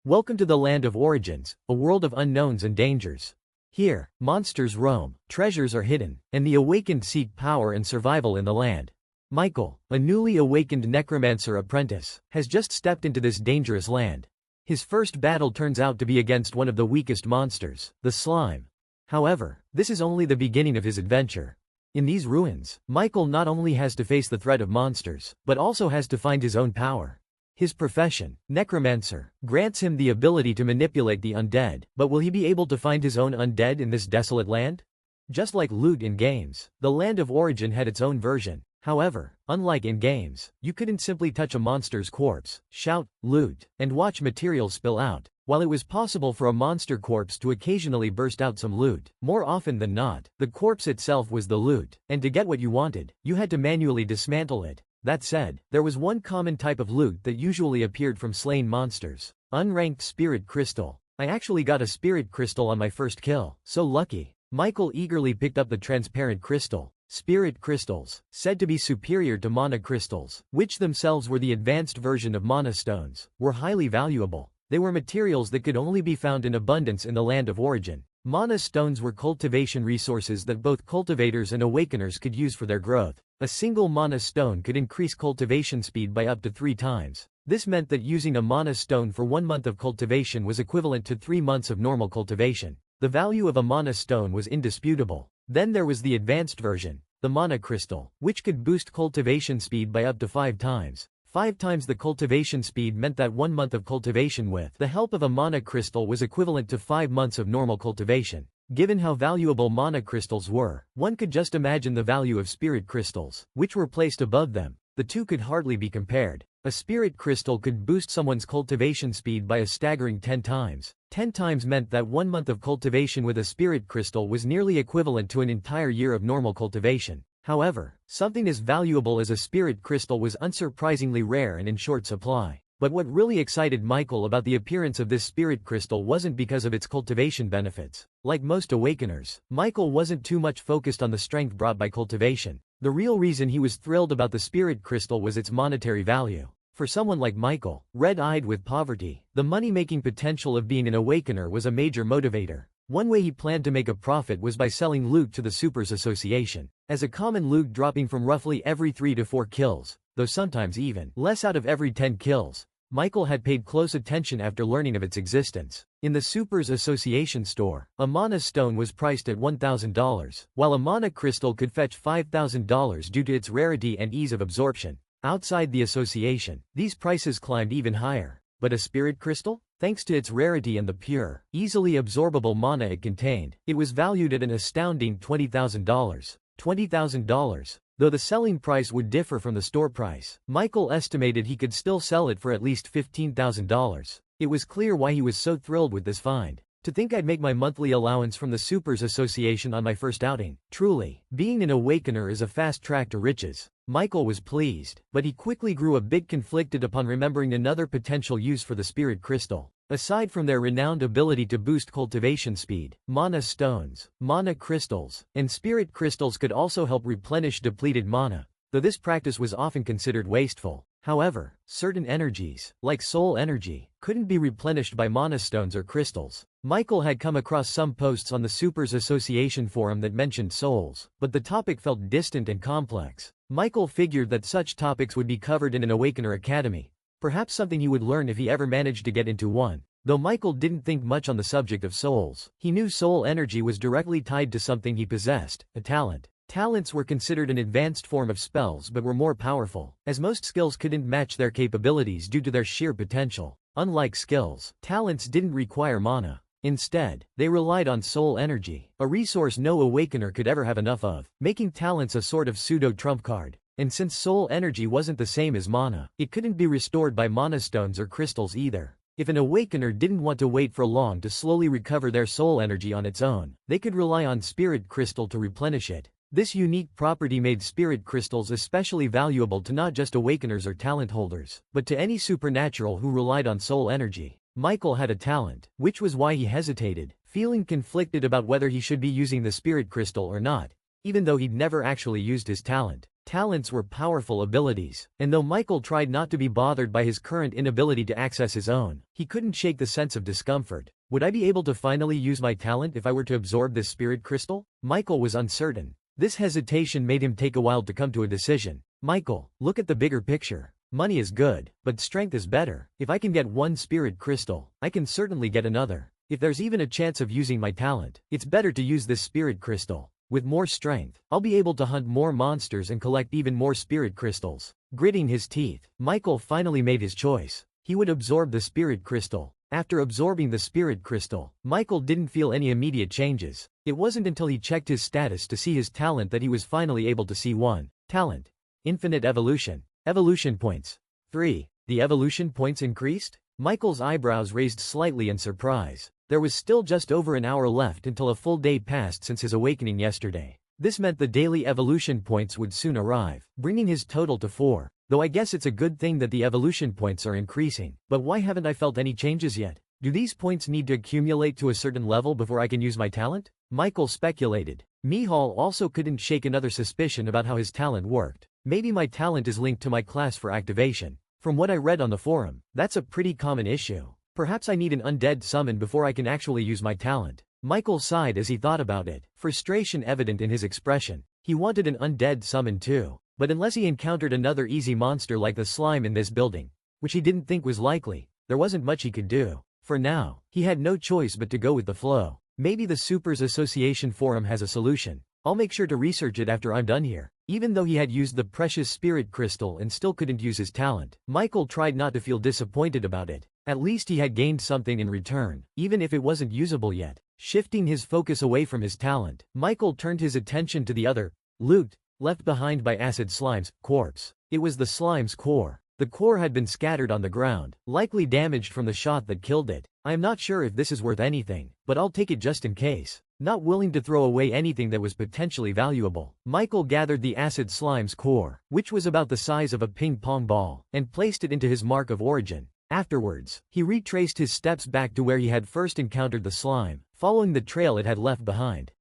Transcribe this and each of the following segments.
Welcome to the land of origins, a world of unknowns and dangers. Here, monsters roam, treasures are hidden, and the awakened seek power and survival in the land. Michael, a newly awakened necromancer apprentice, has just stepped into this dangerous land. His first battle turns out to be against one of the weakest monsters, the slime. However, this is only the beginning of his adventure. In these ruins, Michael not only has to face the threat of monsters, but also has to find his own power. His profession, necromancer, grants him the ability to manipulate the undead, but will he be able to find his own undead in this desolate land? Just like loot in games, the land of origin had its own version. However, unlike in games, you couldn't simply touch a monster's corpse, shout, loot, and watch materials spill out. While it was possible for a monster corpse to occasionally burst out some loot, more often than not, the corpse itself was the loot, and to get what you wanted, you had to manually dismantle it. That said, there was one common type of loot that usually appeared from slain monsters: unranked spirit crystal. I actually got a spirit crystal on my first kill, so lucky. Michael eagerly picked up the transparent crystal. Spirit crystals, said to be superior to mana crystals, which themselves were the advanced version of mana stones, were highly valuable. They were materials that could only be found in abundance in the land of origin. Mana stones were cultivation resources that both cultivators and awakeners could use for their growth. A single mana stone could increase cultivation speed by up to 3 times. This meant that using a mana stone for 1 month of cultivation was equivalent to 3 months of normal cultivation. The value of a mana stone was indisputable. Then there was the advanced version, the mana crystal, which could boost cultivation speed by up to 5 times. 5 times the cultivation speed meant that 1 month of cultivation with the help of a mana crystal was equivalent to 5 months of normal cultivation. Given how valuable mana crystals were, one could just imagine the value of spirit crystals, which were placed above them. The two could hardly be compared. A spirit crystal could boost someone's cultivation speed by a staggering 10 times. 10 times meant that 1 month of cultivation with a spirit crystal was nearly equivalent to an entire year of normal cultivation. However, something as valuable as a spirit crystal was unsurprisingly rare and in short supply. But what really excited Michael about the appearance of this spirit crystal wasn't because of its cultivation benefits. Like most awakeners, Michael wasn't too much focused on the strength brought by cultivation. The real reason he was thrilled about the spirit crystal was its monetary value. For someone like Michael, red-eyed with poverty, the money-making potential of being an awakener was a major motivator. One way he planned to make a profit was by selling loot to the Supers Association. As a common loot dropping from roughly every 3 to 4 kills, though sometimes even less out of every 10 kills, Michael had paid close attention after learning of its existence. In the Supers Association store, a mana stone was priced at $1,000, while a mana crystal could fetch $5,000 due to its rarity and ease of absorption. Outside the association, these prices climbed even higher. But a spirit crystal? Thanks to its rarity and the pure, easily absorbable mana it contained, it was valued at an astounding $20,000. $20,000. Though the selling price would differ from the store price, Michael estimated he could still sell it for at least $15,000. It was clear why he was so thrilled with this find. To think I'd make my monthly allowance from the Supers Association on my first outing. Truly, being an awakener is a fast track to riches. Michael was pleased, but he quickly grew a bit conflicted upon remembering another potential use for the spirit crystal. Aside from their renowned ability to boost cultivation speed, mana stones, mana crystals, and spirit crystals could also help replenish depleted mana, though this practice was often considered wasteful. However, certain energies, like soul energy, couldn't be replenished by mana stones or crystals. Michael had come across some posts on the Supers Association forum that mentioned souls, but the topic felt distant and complex. Michael figured that such topics would be covered in an Awakener Academy, perhaps something he would learn if he ever managed to get into one. Though Michael didn't think much on the subject of souls, he knew soul energy was directly tied to something he possessed, a talent. Talents were considered an advanced form of spells but were more powerful, as most skills couldn't match their capabilities due to their sheer potential. Unlike skills, talents didn't require mana. Instead, they relied on soul energy, a resource no awakener could ever have enough of, making talents a sort of pseudo-trump card. And since soul energy wasn't the same as mana, it couldn't be restored by mana stones or crystals either. If an awakener didn't want to wait for long to slowly recover their soul energy on its own, they could rely on spirit crystal to replenish it. This unique property made spirit crystals especially valuable to not just awakeners or talent holders, but to any supernatural who relied on soul energy. Michael had a talent, which was why he hesitated, feeling conflicted about whether he should be using the spirit crystal or not, even though he'd never actually used his talent. Talents were powerful abilities, and though Michael tried not to be bothered by his current inability to access his own, he couldn't shake the sense of discomfort. Would I be able to finally use my talent if I were to absorb this spirit crystal? Michael was uncertain. This hesitation made him take a while to come to a decision. Michael, look at the bigger picture. Money is good, but strength is better. If I can get one spirit crystal, I can certainly get another. If there's even a chance of using my talent, it's better to use this spirit crystal. With more strength, I'll be able to hunt more monsters and collect even more spirit crystals. Gritting his teeth, Michael finally made his choice. He would absorb the spirit crystal. After absorbing the spirit crystal, Michael didn't feel any immediate changes. It wasn't until he checked his status to see his talent that he was finally able to see one. Talent. Infinite evolution. Evolution points. 3. The evolution points increased? Michael's eyebrows raised slightly in surprise. There was still just over an hour left until a full day passed since his awakening yesterday. This meant the daily evolution points would soon arrive, bringing his total to 4. Though I guess it's a good thing that the evolution points are increasing. But why haven't I felt any changes yet? Do these points need to accumulate to a certain level before I can use my talent? Michael speculated. Mihal also couldn't shake another suspicion about how his talent worked. Maybe my talent is linked to my class for activation. From what I read on the forum, that's a pretty common issue. Perhaps I need an undead summon before I can actually use my talent. Michael sighed as he thought about it, frustration evident in his expression. He wanted an undead summon too, but unless he encountered another easy monster like the slime in this building, which he didn't think was likely, there wasn't much he could do. For now, he had no choice but to go with the flow. Maybe the Supers Association forum has a solution. I'll make sure to research it after I'm done here. Even though he had used the precious spirit crystal and still couldn't use his talent, Michael tried not to feel disappointed about it. At least he had gained something in return, even if it wasn't usable yet. Shifting his focus away from his talent, Michael turned his attention to the other loot left behind by Acid Slime's corpse. It was the slime's core. The core had been scattered on the ground, likely damaged from the shot that killed it. I am not sure if this is worth anything, but I'll take it just in case. Not willing to throw away anything that was potentially valuable, Michael gathered the acid slime's core, which was about the size of a ping-pong ball, and placed it into his mark of origin. Afterwards, he retraced his steps back to where he had first encountered the slime, following the trail it had left behind.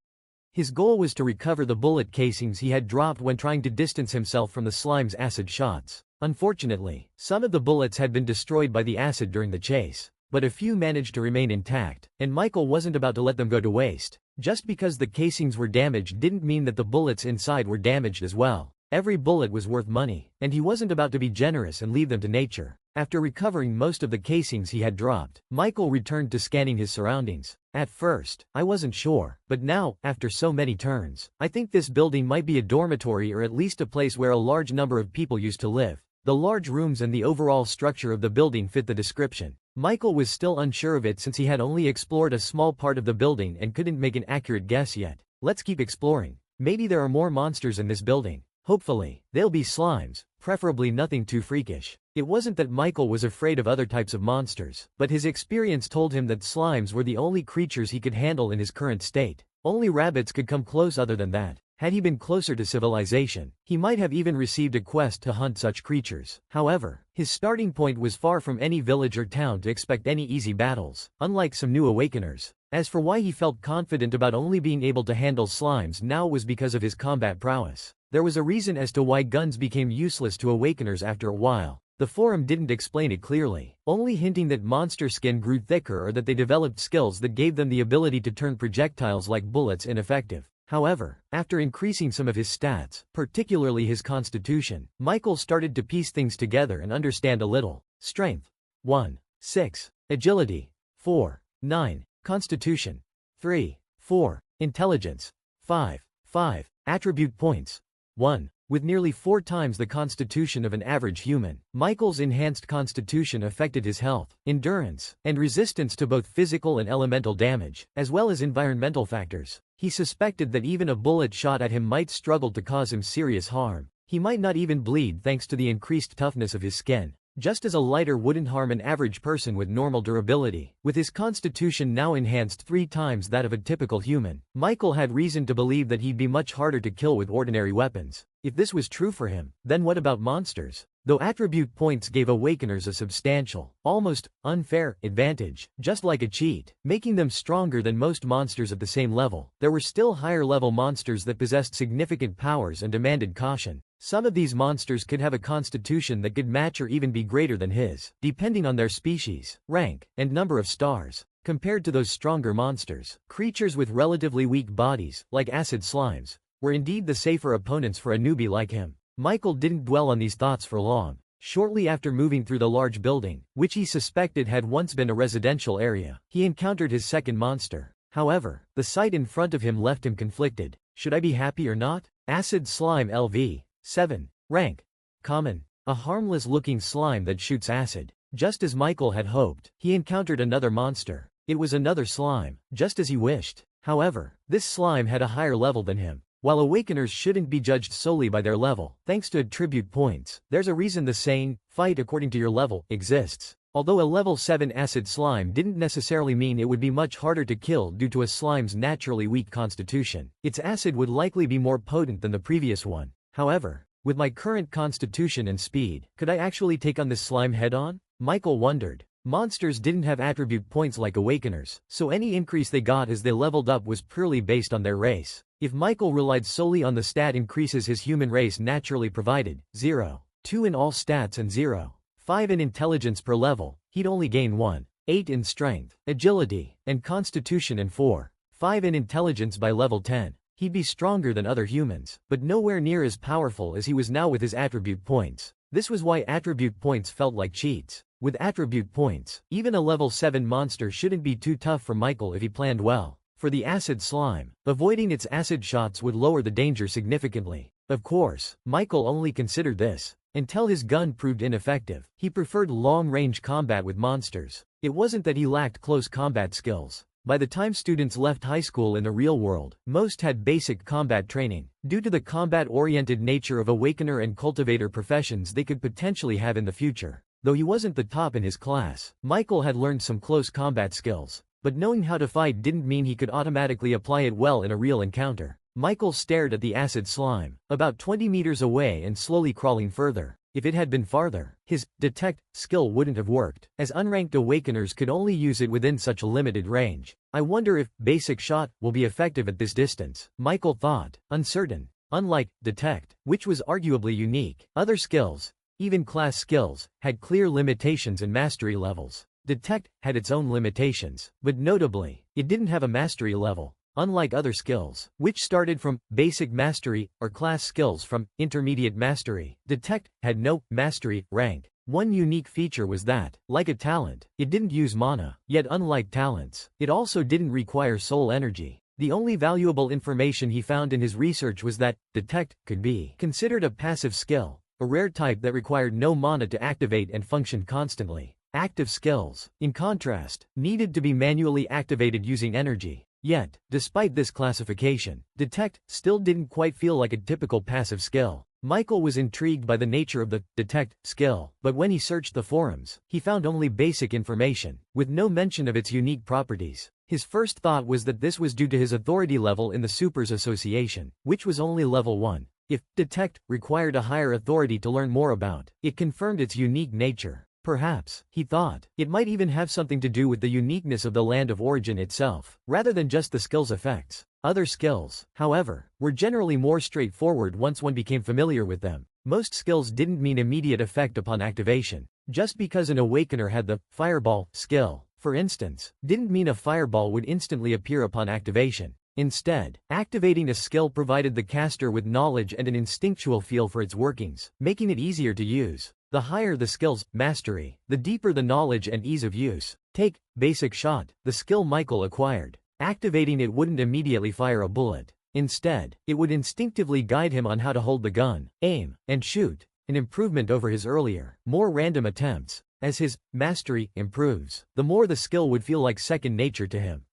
His goal was to recover the bullet casings he had dropped when trying to distance himself from the slime's acid shots. Unfortunately, some of the bullets had been destroyed by the acid during the chase, but a few managed to remain intact, and Michael wasn't about to let them go to waste. Just because the casings were damaged didn't mean that the bullets inside were damaged as well. Every bullet was worth money, and he wasn't about to be generous and leave them to nature. After recovering most of the casings he had dropped, Michael returned to scanning his surroundings. At first, I wasn't sure, but now, after so many turns, I think this building might be a dormitory or at least a place where a large number of people used to live. The large rooms and the overall structure of the building fit the description. Michael was still unsure of it since he had only explored a small part of the building and couldn't make an accurate guess yet. Let's keep exploring. Maybe there are more monsters in this building. Hopefully, they'll be slimes, preferably nothing too freakish. It wasn't that Michael was afraid of other types of monsters, but his experience told him that slimes were the only creatures he could handle in his current state. Only rabbits could come close other than that. Had he been closer to civilization, he might have even received a quest to hunt such creatures. However, his starting point was far from any village or town to expect any easy battles, unlike some new awakeners. As for why he felt confident about only being able to handle slimes now was because of his combat prowess. There was a reason as to why guns became useless to awakeners after a while. The forum didn't explain it clearly, only hinting that monster skin grew thicker or that they developed skills that gave them the ability to turn projectiles like bullets ineffective. However, after increasing some of his stats, particularly his constitution, Michael started to piece things together and understand a little. Strength 1, 6, agility 4, 9, constitution 3, 4, intelligence 5, 5, attribute points 1. With nearly 4 times the constitution of an average human, Michael's enhanced constitution affected his health, endurance, and resistance to both physical and elemental damage, as well as environmental factors. He suspected that even a bullet shot at him might struggle to cause him serious harm. He might not even bleed thanks to the increased toughness of his skin, just as a lighter wouldn't harm an average person with normal durability. With his constitution now enhanced 3 times that of a typical human, Michael had reason to believe that he'd be much harder to kill with ordinary weapons. If this was true for him, then what about monsters? Though attribute points gave awakeners a substantial, almost unfair advantage, just like a cheat, making them stronger than most monsters at the same level, there were still higher level monsters that possessed significant powers and demanded caution. Some of these monsters could have a constitution that could match or even be greater than his, depending on their species, rank, and number of stars. Compared to those stronger monsters, creatures with relatively weak bodies, like acid slimes, were indeed the safer opponents for a newbie like him. Michael didn't dwell on these thoughts for long. Shortly after moving through the large building, which he suspected had once been a residential area, he encountered his second monster. However, the sight in front of him left him conflicted. Should I be happy or not? Acid Slime LV. 7. Rank. Common. A harmless-looking slime that shoots acid. Just as Michael had hoped, he encountered another monster. It was another slime, just as he wished. However, this slime had a higher level than him. While awakeners shouldn't be judged solely by their level, thanks to attribute points, there's a reason the saying, "fight according to your level," exists. Although a level 7 acid slime didn't necessarily mean it would be much harder to kill due to a slime's naturally weak constitution, its acid would likely be more potent than the previous one. However, with my current constitution and speed, could I actually take on this slime head-on? Michael wondered. Monsters didn't have attribute points like awakeners, so any increase they got as they leveled up was purely based on their race. If Michael relied solely on the stat increases his human race naturally provided, 0.2 in all stats and 0.5 in intelligence per level, he'd only gain 1.8 in strength, agility, and constitution and 4.5 in intelligence by level 10. He'd be stronger than other humans, but nowhere near as powerful as he was now with his attribute points. This was why attribute points felt like cheats. With attribute points, even a level 7 monster shouldn't be too tough for Michael if he planned well. For the acid slime, avoiding its acid shots would lower the danger significantly. Of course, Michael only considered this until his gun proved ineffective. He preferred long-range combat with monsters. It wasn't that he lacked close combat skills. By the time students left high school in the real world, most had basic combat training. Due to the combat-oriented nature of awakener and cultivator professions they could potentially have in the future. Though he wasn't the top in his class, Michael had learned some close combat skills. But knowing how to fight didn't mean he could automatically apply it well in a real encounter. Michael stared at the acid slime, about 20 meters away and slowly crawling further. If it had been farther, his detect skill wouldn't have worked, as unranked awakeners could only use it within such a limited range. I wonder if basic shot will be effective at this distance, Michael thought, uncertain. Unlike detect, which was arguably unique, other skills, even class skills, had clear limitations and mastery levels. Detect had its own limitations, but notably, it didn't have a mastery level. Unlike other skills, which started from basic mastery, or class skills from intermediate mastery, Detect had no mastery rank. One unique feature was that, like a talent, it didn't use mana, yet unlike talents, it also didn't require soul energy. The only valuable information he found in his research was that Detect could be considered a passive skill, a rare type that required no mana to activate and function constantly. Active skills, in contrast, needed to be manually activated using energy. Yet, despite this classification, Detect still didn't quite feel like a typical passive skill. Michael was intrigued by the nature of the Detect skill, but when he searched the forums, he found only basic information, with no mention of its unique properties. His first thought was that this was due to his authority level in the Supers Association, which was only level 1. If Detect required a higher authority to learn more about, it confirmed its unique nature. Perhaps, he thought, it might even have something to do with the uniqueness of the land of origin itself, rather than just the skill's effects. Other skills, however, were generally more straightforward once one became familiar with them. Most skills didn't mean immediate effect upon activation. Just because an awakener had the fireball skill, for instance, didn't mean a fireball would instantly appear upon activation. Instead, activating a skill provided the caster with knowledge and an instinctual feel for its workings, making it easier to use. The higher the skill's mastery, the deeper the knowledge and ease of use. Take Basic Shot, the skill Michael acquired. Activating it wouldn't immediately fire a bullet. Instead, it would instinctively guide him on how to hold the gun, aim, and shoot, an improvement over his earlier, more random attempts. As his mastery improves, the more the skill would feel like second nature to him.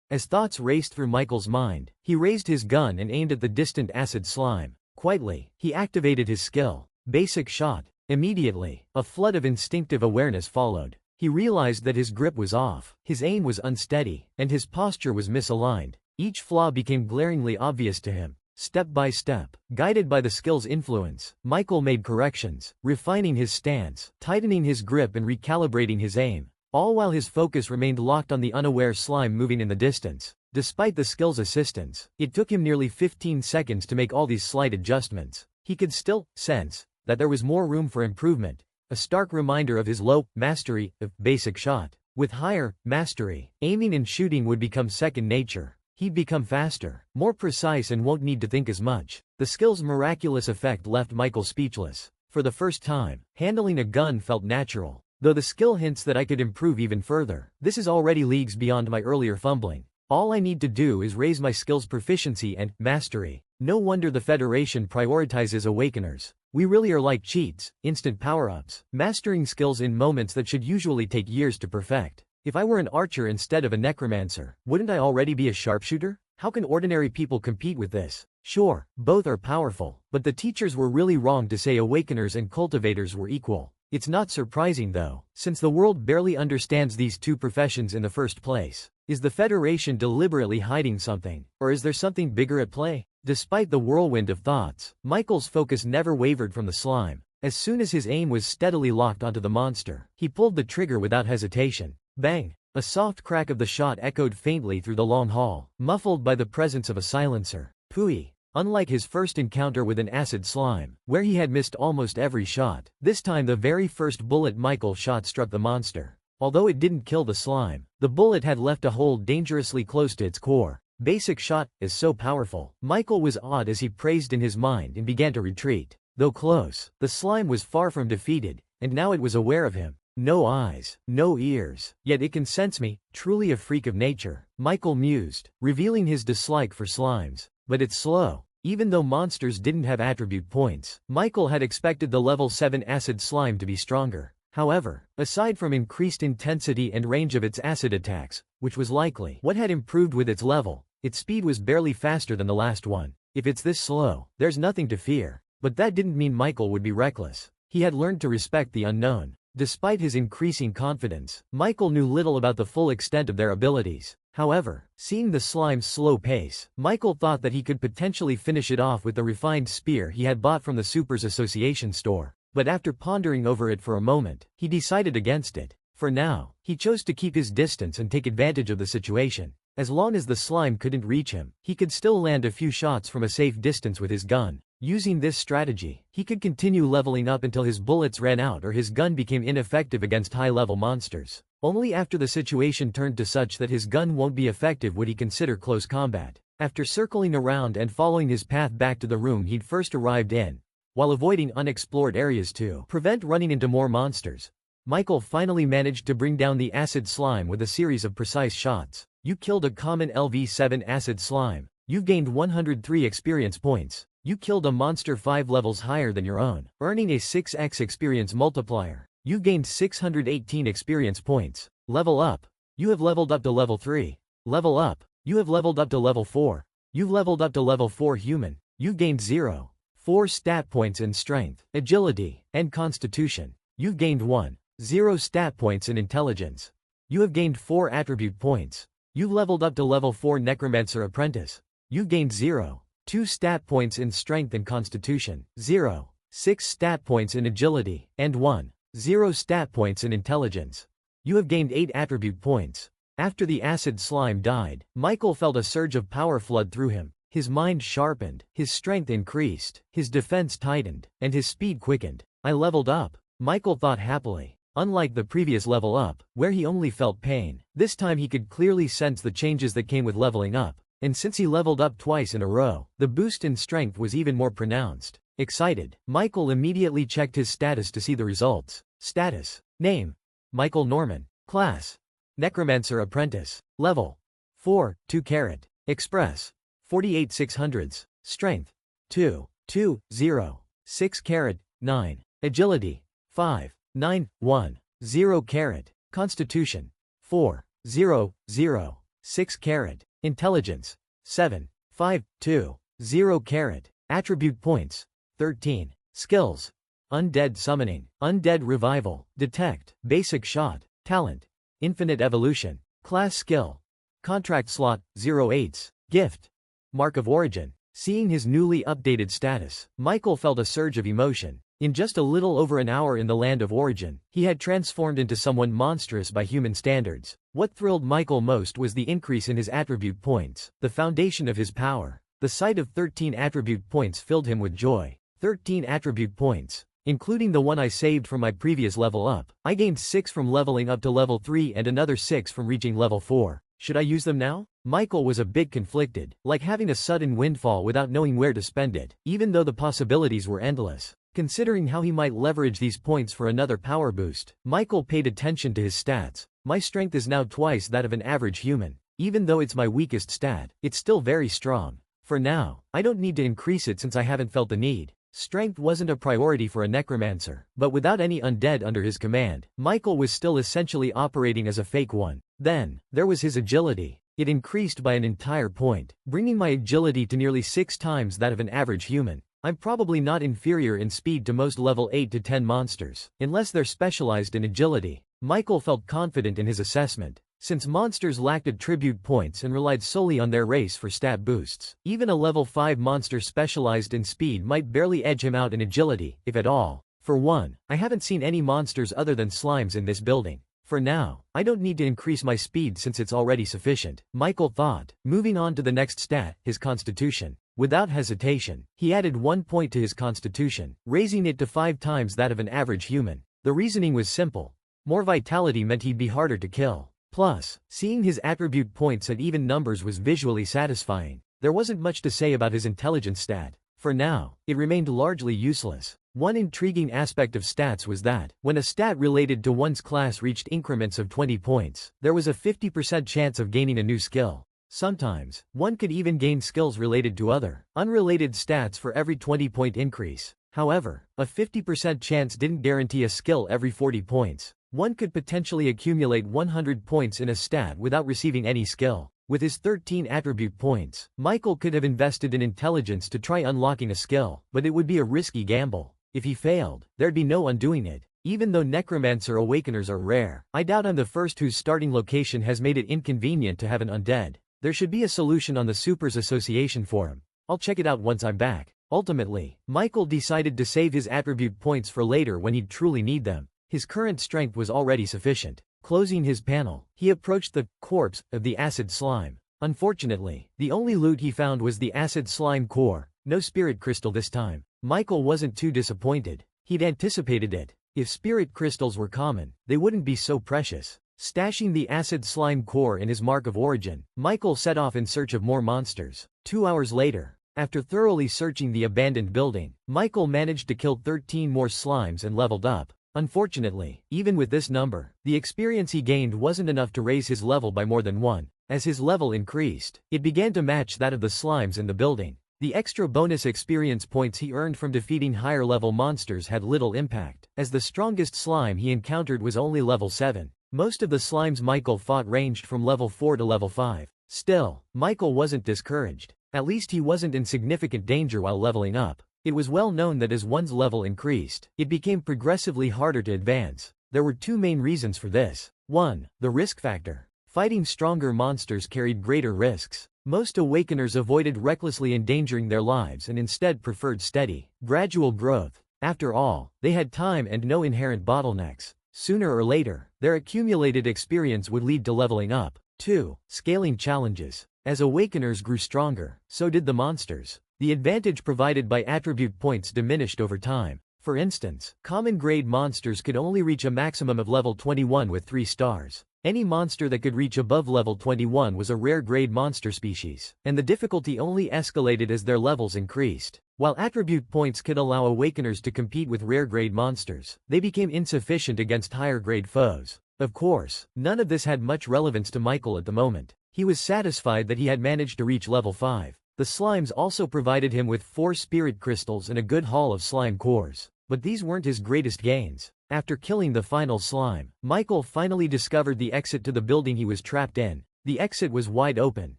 As thoughts raced through Michael's mind, he raised his gun and aimed at the distant acid slime. Quietly, he activated his skill, Basic Shot. Immediately, a flood of instinctive awareness followed. He realized that his grip was off, his aim was unsteady, and his posture was misaligned. Each flaw became glaringly obvious to him. Step by step, guided by the skill's influence, Michael made corrections, refining his stance, tightening his grip and recalibrating his aim, all while his focus remained locked on the unaware slime moving in the distance. Despite the skill's assistance, it took him nearly 15 seconds to make all these slight adjustments. He could still sense that there was more room for improvement, a stark reminder of his low mastery of basic shot. With higher mastery, aiming and shooting would become second nature. He'd become faster, more precise, and won't need to think as much. The skill's miraculous effect left Michael speechless. For the first time, handling a gun felt natural. Though the skill hints that I could improve even further, this is already leagues beyond my earlier fumbling. All I need to do is raise my skill's proficiency and mastery. No wonder the Federation prioritizes awakeners. We really are like cheats, instant power-ups, mastering skills in moments that should usually take years to perfect. If I were an archer instead of a necromancer, wouldn't I already be a sharpshooter? How can ordinary people compete with this? Sure, both are powerful, but the teachers were really wrong to say awakeners and cultivators were equal. It's not surprising though, since the world barely understands these two professions in the first place. Is the Federation deliberately hiding something, or is there something bigger at play? Despite the whirlwind of thoughts, Michael's focus never wavered from the slime. As soon as his aim was steadily locked onto the monster, he pulled the trigger without hesitation. Bang! A soft crack of the shot echoed faintly through the long hall, muffled by the presence of a silencer. Pooey! Unlike his first encounter with an acid slime, where he had missed almost every shot, this time the very first bullet Michael shot struck the monster. Although it didn't kill the slime, the bullet had left a hole dangerously close to its core. Basic shot is so powerful. Michael was awed as he praised in his mind and began to retreat. Though close, the slime was far from defeated, and now it was aware of him. No eyes, no ears, yet it can sense me, truly a freak of nature, Michael mused, revealing his dislike for slimes. But it's slow. Even though monsters didn't have attribute points, Michael had expected the level 7 acid slime to be stronger. However, aside from increased intensity and range of its acid attacks, which was likely what had improved with its level, its speed was barely faster than the last one. If it's this slow, there's nothing to fear. But that didn't mean Michael would be reckless. He had learned to respect the unknown. Despite his increasing confidence, Michael knew little about the full extent of their abilities. However, seeing the slime's slow pace, Michael thought that he could potentially finish it off with the refined spear he had bought from the Supers Association store. But after pondering over it for a moment, he decided against it. For now, he chose to keep his distance and take advantage of the situation. As long as the slime couldn't reach him, he could still land a few shots from a safe distance with his gun. Using this strategy, he could continue leveling up until his bullets ran out or his gun became ineffective against high-level monsters. Only after the situation turned to such that his gun won't be effective would he consider close combat. After circling around and following his path back to the room he'd first arrived in, while avoiding unexplored areas to prevent running into more monsters, Michael finally managed to bring down the acid slime with a series of precise shots. You killed a common LV7 acid slime. You've gained 103 experience points. You killed a monster 5 levels higher than your own, earning a 6x experience multiplier. You gained 618 experience points. Level up. You have leveled up to level 3. Level up. You have leveled up to level 4. You've leveled up to level 4 human. You gained 0.4 stat points in strength, agility, and constitution. You've gained 1.0 stat points in intelligence. You have gained 4 attribute points. You've leveled up to level 4 necromancer apprentice. You've gained 0.2 stat points in strength and constitution, 0.6 stat points in agility, and 1.0 stat points in intelligence. You have gained 8 attribute points. After the acid slime died, Michael felt a surge of power flood through him. His mind sharpened, his strength increased, his defense tightened, and his speed quickened. I leveled up, Michael thought happily. Unlike the previous level up, where he only felt pain, this time he could clearly sense the changes that came with leveling up. And since he leveled up twice in a row, the boost in strength was even more pronounced. Excited, Michael immediately checked his status to see the results. Status. Name: Michael Norman. Class: Necromancer Apprentice. Level: 4, 2 carat. Express: 48 600s. Strength: 2, 2, 0. 6 carat, 9. Agility: 5, 9, 1. 0 carat. Constitution: 4, 0, 0. 6 carat. Intelligence: 7, 5, 2. 0 carat. Attribute points: 13. Skills: Undead Summoning, Undead Revival, Detect, Basic Shot, Talent, Infinite Evolution. Class Skill: Contract Slot, 08s. Gift: Mark of Origin. Seeing his newly updated status, Michael felt a surge of emotion. In just a little over an hour in the land of origin, he had transformed into someone monstrous by human standards. What thrilled Michael most was the increase in his attribute points, the foundation of his power. The sight of 13 attribute points filled him with joy. 13 attribute points, including the one I saved from my previous level up. I gained 6 from leveling up to level 3 and another 6 from reaching level 4. Should I use them now? Michael was a bit conflicted, like having a sudden windfall without knowing where to spend it, even though the possibilities were endless. Considering how he might leverage these points for another power boost, Michael paid attention to his stats. My strength is now twice that of an average human. Even though it's my weakest stat, it's still very strong. For now, I don't need to increase it since I haven't felt the need. Strength wasn't a priority for a necromancer, but without any undead under his command, Michael was still essentially operating as a fake one. Then, there was his agility. It increased by an entire point, bringing my agility to nearly 6 times that of an average human. I'm probably not inferior in speed to most level 8 to 10 monsters, unless they're specialized in agility. Michael felt confident in his assessment, since monsters lacked attribute points and relied solely on their race for stat boosts. Even a level 5 monster specialized in speed might barely edge him out in agility, if at all. For one, I haven't seen any monsters other than slimes in this building. For now, I don't need to increase my speed since it's already sufficient, Michael thought. Moving on to the next stat, his constitution. Without hesitation, he added 1 point to his constitution, raising it to 5 times that of an average human. The reasoning was simple. More vitality meant he'd be harder to kill. Plus, seeing his attribute points at even numbers was visually satisfying. There wasn't much to say about his intelligence stat. For now, it remained largely useless. One intriguing aspect of stats was that, when a stat related to one's class reached increments of 20 points, there was a 50% chance of gaining a new skill. Sometimes, one could even gain skills related to other, unrelated stats for every 20-point increase. However, a 50% chance didn't guarantee a skill every 40 points. One could potentially accumulate 100 points in a stat without receiving any skill. With his 13 attribute points, Michael could have invested in intelligence to try unlocking a skill, but it would be a risky gamble. If he failed, there'd be no undoing it. Even though necromancer awakeners are rare, I doubt I'm the first whose starting location has made it inconvenient to have an undead. There should be a solution on the Supers Association forum. I'll check it out once I'm back. Ultimately, Michael decided to save his attribute points for later when he'd truly need them. His current strength was already sufficient. Closing his panel, he approached the corpse of the acid slime. Unfortunately, the only loot he found was the acid slime core. No spirit crystal this time. Michael wasn't too disappointed. He'd anticipated it. If spirit crystals were common, they wouldn't be so precious. Stashing the acid slime core in his mark of origin, Michael set off in search of more monsters. 2 hours later, after thoroughly searching the abandoned building, Michael managed to kill 13 more slimes and leveled up. Unfortunately, even with this number, the experience he gained wasn't enough to raise his level by more than 1. As his level increased, it began to match that of the slimes in the building. The extra bonus experience points he earned from defeating higher-level monsters had little impact, as the strongest slime he encountered was only level 7. Most of the slimes Michael fought ranged from level 4 to level 5. Still, Michael wasn't discouraged. At least he wasn't in significant danger while leveling up. It was well known that as one's level increased, it became progressively harder to advance. There were 2 main reasons for this. 1. The risk factor. Fighting stronger monsters carried greater risks. Most awakeners avoided recklessly endangering their lives and instead preferred steady, gradual growth. After all, they had time and no inherent bottlenecks. Sooner or later, their accumulated experience would lead to leveling up. 2. Scaling challenges. As awakeners grew stronger, so did the monsters. The advantage provided by attribute points diminished over time. For instance, common-grade monsters could only reach a maximum of level 21 with 3 stars. Any monster that could reach above level 21 was a rare-grade monster species, and the difficulty only escalated as their levels increased. While attribute points could allow awakeners to compete with rare-grade monsters, they became insufficient against higher-grade foes. Of course, none of this had much relevance to Michael at the moment. He was satisfied that he had managed to reach level 5. The slimes also provided him with 4 spirit crystals and a good haul of slime cores. But these weren't his greatest gains. After killing the final slime, Michael finally discovered the exit to the building he was trapped in. The exit was wide open,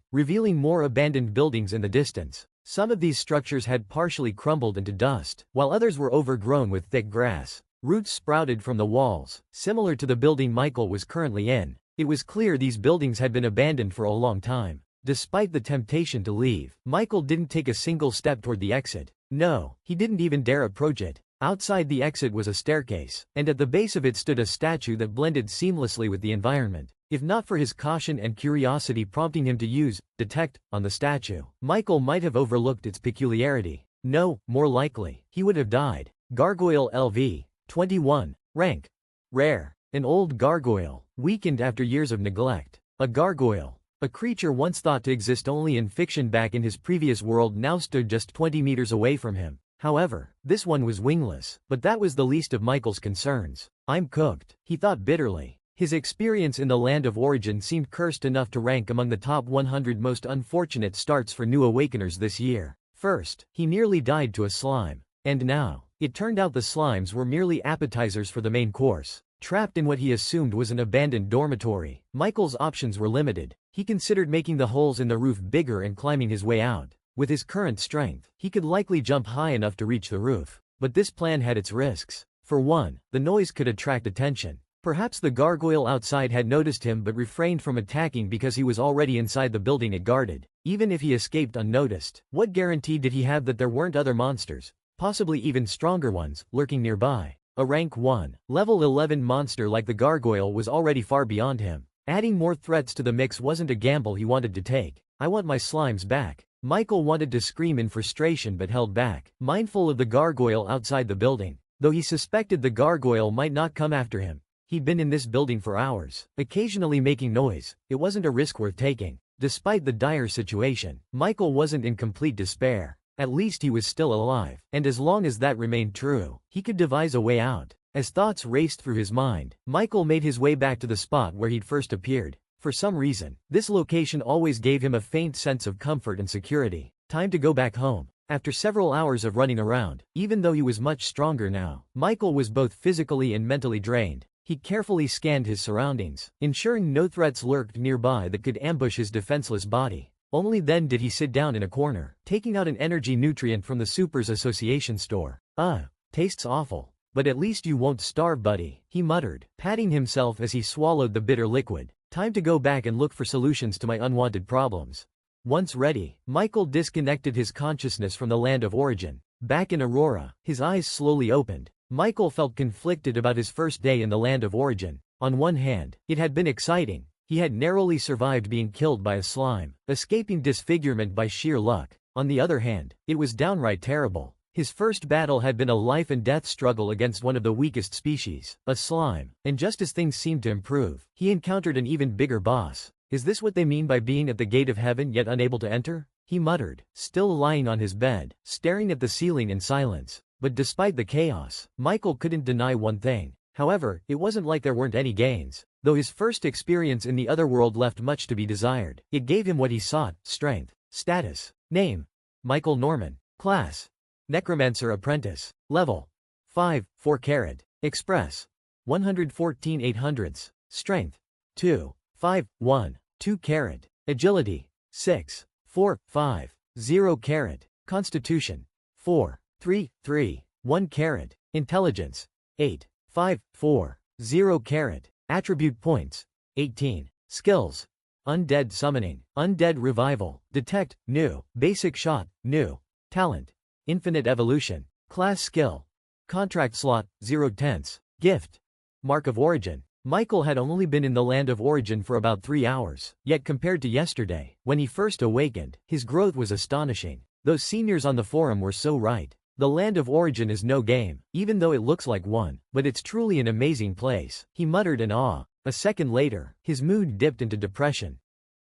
revealing more abandoned buildings in the distance. Some of these structures had partially crumbled into dust, while others were overgrown with thick grass. Roots sprouted from the walls, similar to the building Michael was currently in. It was clear these buildings had been abandoned for a long time. Despite the temptation to leave, Michael didn't take a single step toward the exit. No, he didn't even dare approach it. Outside the exit was a staircase, and at the base of it stood a statue that blended seamlessly with the environment. If not for his caution and curiosity prompting him to use detect on the statue, Michael might have overlooked its peculiarity. No, more likely, he would have died. Gargoyle LV. 21. Rank. Rare. An old gargoyle, weakened after years of neglect. A gargoyle, a creature once thought to exist only in fiction back in his previous world, now stood just 20 meters away from him. However, this one was wingless, but that was the least of Michael's concerns. I'm cooked, he thought bitterly. His experience in the land of origin seemed cursed enough to rank among the top 100 most unfortunate starts for new awakeners this year. First, he nearly died to a slime. And now, it turned out the slimes were merely appetizers for the main course. Trapped in what he assumed was an abandoned dormitory, Michael's options were limited. He considered making the holes in the roof bigger and climbing his way out. With his current strength, he could likely jump high enough to reach the roof. But this plan had its risks. For one, the noise could attract attention. Perhaps the gargoyle outside had noticed him but refrained from attacking because he was already inside the building it guarded. Even if he escaped unnoticed, what guarantee did he have that there weren't other monsters, possibly even stronger ones, lurking nearby? A rank 1, level 11 monster like the gargoyle was already far beyond him. Adding more threats to the mix wasn't a gamble he wanted to take. I want my slimes back. Michael wanted to scream in frustration but held back, mindful of the gargoyle outside the building. Though he suspected the gargoyle might not come after him, he'd been in this building for hours, occasionally making noise. It wasn't a risk worth taking. Despite the dire situation, Michael wasn't in complete despair. At least he was still alive, and as long as that remained true, he could devise a way out. As thoughts raced through his mind, Michael made his way back to the spot where he'd first appeared. For some reason, this location always gave him a faint sense of comfort and security. Time to go back home. After several hours of running around, even though he was much stronger now, Michael was both physically and mentally drained. He carefully scanned his surroundings, ensuring no threats lurked nearby that could ambush his defenseless body. Only then did he sit down in a corner, taking out an energy nutrient from the Supers Association store. Tastes awful. But at least you won't starve, buddy, he muttered, patting himself as he swallowed the bitter liquid. Time to go back and look for solutions to my unwanted problems. Once ready, Michael disconnected his consciousness from the land of origin. Back in Aurora, his eyes slowly opened. Michael felt conflicted about his first day in the land of origin. On one hand, it had been exciting. He had narrowly survived being killed by a slime, escaping disfigurement by sheer luck. On the other hand, it was downright terrible. His first battle had been a life-and-death struggle against one of the weakest species, a slime, and just as things seemed to improve, he encountered an even bigger boss. Is this what they mean by being at the gate of heaven yet unable to enter? He muttered, still lying on his bed, staring at the ceiling in silence. But despite the chaos, Michael couldn't deny one thing. However, it wasn't like there weren't any gains. Though his first experience in the otherworld left much to be desired, it gave him what he sought: strength. Status. Name: Michael Norman. Class: Necromancer Apprentice. Level: 5, 4 carat. Express: 114 800ths. Strength: 2, 5, 1, 2 carat. Agility: 6, 4, 5, 0 carat. Constitution: 4, 3, 3, 1 carat. Intelligence: 8, 5, 4, 0 carat. Attribute points: 18. Skills: Undead Summoning, Undead Revival, Detect, New, Basic Shot, New. Talent: Infinite Evolution. Class Skill: Contract Slot, 0 tenths. Gift: Mark of Origin. Michael had only been in the land of origin for about 3 hours, yet compared to yesterday, when he first awakened, his growth was astonishing. Those seniors on the forum were so right. The land of origin is no game, even though it looks like one, but it's truly an amazing place, he muttered in awe. A second later, his mood dipped into depression.